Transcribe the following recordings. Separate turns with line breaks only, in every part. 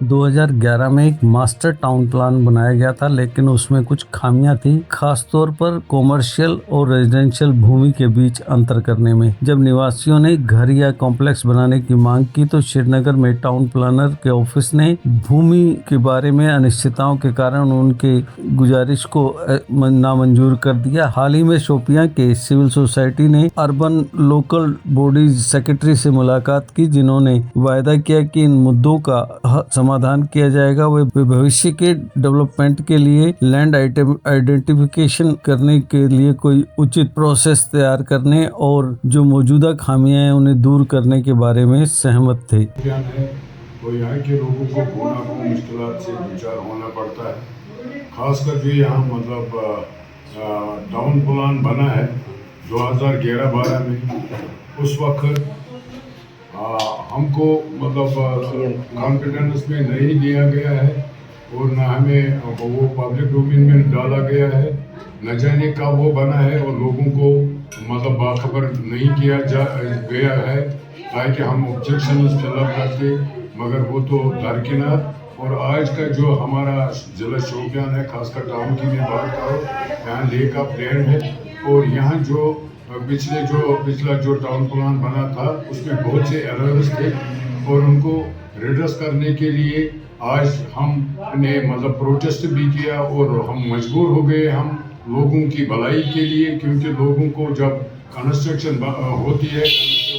2011 में एक master town plan बनाया गया था, लेकिन उसमें कुछ खामियां थी, खास तौर पर कॉमर्शियल और रेजिडेंशियल भूमि के बीच अंतर करने में। जब निवासियों ने घर या कॉम्प्लेक्स बनाने की मांग की तो श्रीनगर में टाउन प्लानर के ऑफिस ने भूमि के बारे में अनिश्चितताओं के कारण उनके गुजारिश को नामंजूर कर दिया। हाल ही में शोपियां के सिविल सोसाइटी ने अर्बन लोकल बॉडीज सेक्रेटरी से मुलाकात की, जिन्होंने वायदा किया कि इन मुद्दों का समाधान किया जाएगा। वे भविष्य के डेवलपमेंट के लिए लैंड आइडेंटिफिकेशन करने के लिए कोई उचित प्रोसेस तैयार करने और जो मौजूदा खामियां हैं उन्हें दूर करने के बारे में सहमत थे।
तो यहाँ के लोगों को होना को मुश्किलात से विचार होना पड़ता है, खासकर जो यहाँ मतलब टाउन प्लान बना है 2011-12 में। उस वक्त हमको मतलब कॉन्फिडेंस में नहीं दिया गया है और न हमें वो पब्लिक डोमेन में डाला गया है, न जाने कब वो बना है और लोगों को मतलब बाखबर नहीं किया गया है ताकि हम ऑब्जेक्शन फिलअप करते, मगर वो तो दरकिनार। और आज का जो हमारा ज़िला शोपियान है, खासकर टाउन की मैं बात करूँ, यहाँ लेक ऑफ लैंड है और यहाँ जो पिछला जो टाउन प्लान बना था उसमें बहुत से एरर्स थे और उनको रिड्रेस करने के लिए आज हमने मतलब प्रोटेस्ट भी किया और हम मजबूर हो गए हम लोगों की भलाई के लिए, क्योंकि लोगों को जब कंस्ट्रक्शन होती है,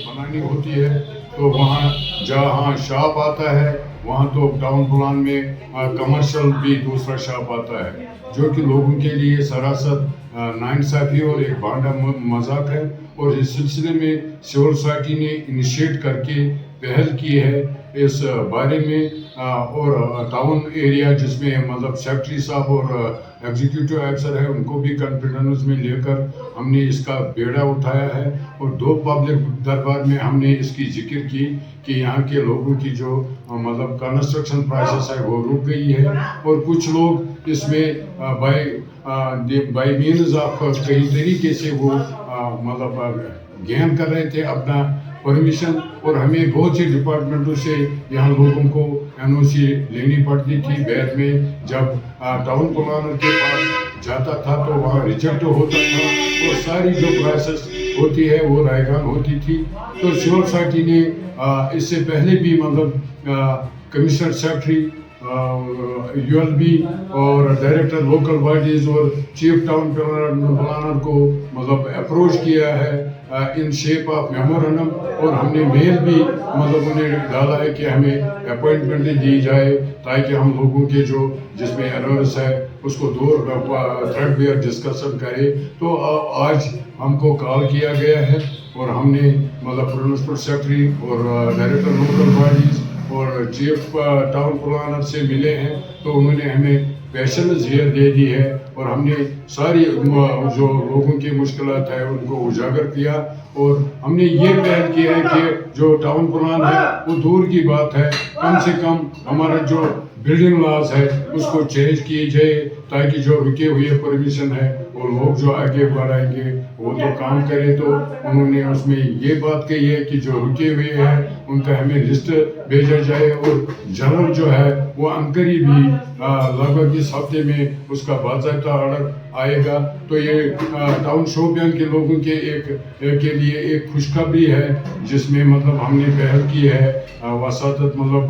बनानी होती है, तो वहाँ जहाँ शॉप आता है वहाँ तो टाउन प्लान में कमर्शियल भी दूसरा शॉप आता है, जो कि लोगों के लिए सरासर नाइंसाफ़ी और एक भांडा मजाक है। और इस सिलसिले में सिविल सोसाइटी ने इनिशिएट करके पहल की है इस बारे में और टाउन एरिया जिसमें मतलब सेक्रेटरी साहब और एग्जीक्यूटिव अफसर है उनको भी कॉन्फिडेंस में लेकर हमने इसका बेड़ा उठाया है और 2 पब्लिक दरबार में हमने इसकी जिक्र की कि यहाँ के लोगों की जो मतलब कंस्ट्रक्शन प्रोसेस है वो रुक गई है और कुछ लोग इसमें बाय मीन्स ऑफ कई तरीके से वो मतलब गेन कर रहे थे अपना परमिशन, और हमें बहुत से डिपार्टमेंटों से यहाँ लोगों को NOC लेनी पड़ती थी। बाद में जब टाउन प्लानर के पास जाता था तो वहाँ रिजेक्ट होता था और सारी जो प्रोसेस होती है वो रायगान होती थी। तो सिविल सोसाइटी ने इससे पहले भी मतलब कमिश्नर सेक्रेटरी ULB और डायरेक्टर लोकल बॉडीज और चीफ टाउन प्लानर को मतलब अप्रोच किया है इन शेप ऑफ मेमोरेंडम, और हमने मेल भी मतलब उन्हें डाला है कि हमें अपॉइंटमेंट दी जाए ताकि हम लोगों के जो जिसमें एरर्स है उसको दूर थ्रेडबेयर डिस्कशन करें। तो आज हमको कॉल किया गया है और हमने मतलब प्रिंसिपल सेक्रेटरी और डायरेक्टर लोकल बॉडीज और चीफ टाउन प्लानर से मिले हैं, तो उन्होंने हमें पेशेंस हियर दे दी है और हमने सारी जो लोगों की मुश्किलात है उनको उजागर किया और हमने ये पहल की है कि जो टाउन प्लान है वो दूर की बात है, कम से कम हमारा जो बिल्डिंग लॉज है उसको चेंज किए जाए ताकि जो रुके हुए परमिशन है वो लोग जो आगे बढ़ाएंगे वो तो काम करें। तो उन्होंने उसमें ये बात कही है कि जो रुके हुए हैं उनका हमें लिस्ट भेजा जाए और जनरल जो है वो अंकरी भी लगभग इस हफ्ते में उसका बाकायदा ऑर्डर आएगा। तो ये टाउन शोपियान के लोगों के लिए एक खुशखबरी है जिसमें मतलब हमने पहल की है वसातत मतलब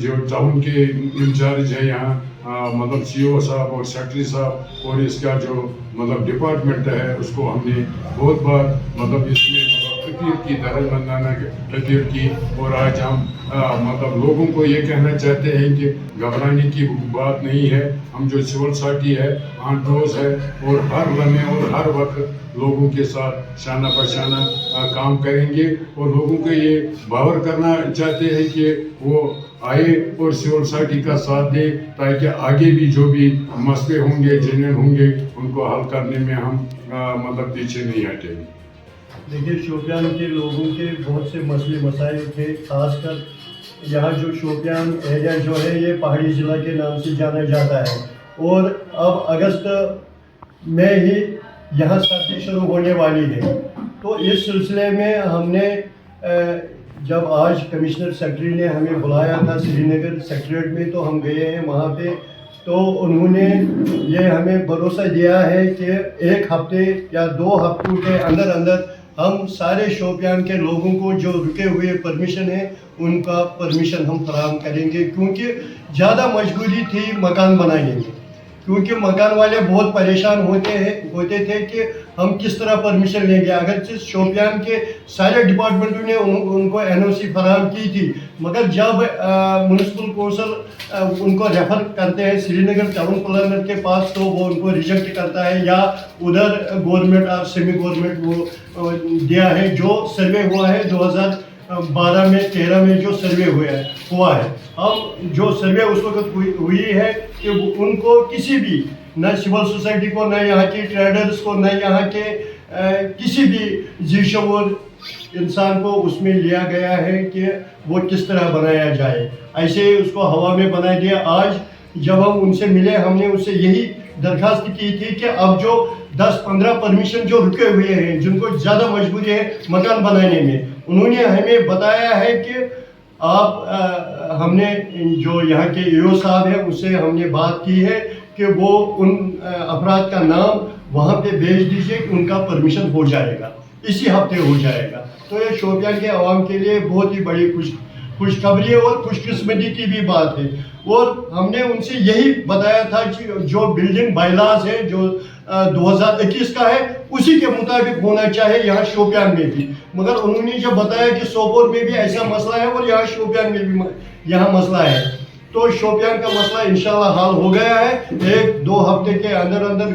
जो टाउन के इंचार्ज है यहाँ मतलब CO साहब और सेक्रेटरी साहब और इसका जो मतलब डिपार्टमेंट है उसको हमने बहुत बार मतलब इसमें तकरीर की दरमंदाना तकरीर की और आज हम मतलब लोगों को ये कहना चाहते हैं कि घबराने की बात नहीं है। हम जो सिविल सोसाइटी है ऑन टोज है और हर लम्हे और हर वक्त लोगों के साथ शाना बशाना काम करेंगे और लोगों को ये बावर करना चाहते हैं कि वो आए और सिविल सोसाइटी का साथ दे ताकि आगे भी जो भी मसले होंगे जेन्युइन होंगे उनको हल करने में हम मतलब पीछे नहीं हटेंगे।
देखिए, शोपियान के लोगों के बहुत से मसले मसाइल थे, खासकर यहाँ जो शोपियान एरिया जो है ये पहाड़ी ज़िला के नाम से जाना जाता है और अब अगस्त में ही यहाँ सर्दी शुरू होने वाली है। तो इस सिलसिले में हमने जब आज कमिश्नर सेक्रेटरी ने हमें बुलाया था श्रीनगर सेक्रेटरीट में, तो हम गए हैं वहाँ पे, तो उन्होंने ये हमें भरोसा दिया है कि 1 हफ्ते या 2 हफ्तों के अंदर अंदर हम सारे शोपियान के लोगों को जो रुके हुए परमिशन है उनका परमिशन हम फराहम करेंगे, क्योंकि ज़्यादा मजबूरी थी मकान बनाने में, क्योंकि मकान वाले बहुत परेशान होते थे कि हम किस तरह परमिशन लेंगे। अगर शोपियान के सारे डिपार्टमेंटों ने उनको NOC फराहम की थी, मगर जब म्यूनसिपल कौंसिल उनको रेफर करते हैं श्रीनगर टाउन प्लानर के पास, तो वो उनको रिजेक्ट करता है, या उधर गवर्नमेंट और सेमी गवर्नमेंट वो दिया है। जो सर्वे हुआ है 2012 में 13 में जो सर्वे हुआ है, अब जो सर्वे उस वक्त हुई है कि उनको किसी भी, न सिविल सोसाइटी को, न यहाँ के ट्रेडर्स को, न यहाँ के किसी भी जीशोर इंसान को उसमें लिया गया है कि वो किस तरह बनाया जाए, ऐसे ही उसको हवा में बना दिया। आज जब हम उनसे मिले, हमने उनसे यही दरखास्त की थी कि अब जो 10-15 परमिशन जो रुके हुए हैं, जिनको ज़्यादा मजबूरी है मकान बनाने में, उन्होंने हमें बताया है कि आप हमने जो यहाँ के EO साहब हैं उससे हमने बात की है कि वो उन अफराद का नाम वहाँ पे भेज दीजिए, उनका परमिशन हो जाएगा, इसी हफ्ते हो जाएगा। तो ये शोपियान के आवाम के लिए बहुत ही बड़ी खुशखबरी है और खुशकिस्मती की भी बात है। और हमने उनसे यही बताया था कि जो बिल्डिंग बायलाज है जो 2021 का है, उसी के मुताबिक होना चाहिए यहाँ शोपियान में भी, मगर उन्होंने जब बताया कि सोपोर में भी ऐसा मसला है और यहाँ शोपियान में भी यहाँ मसला है, तो शोपियान का मसला इंशाल्लाह हल हो गया है। 1-2 हफ्ते के अंदर अंदर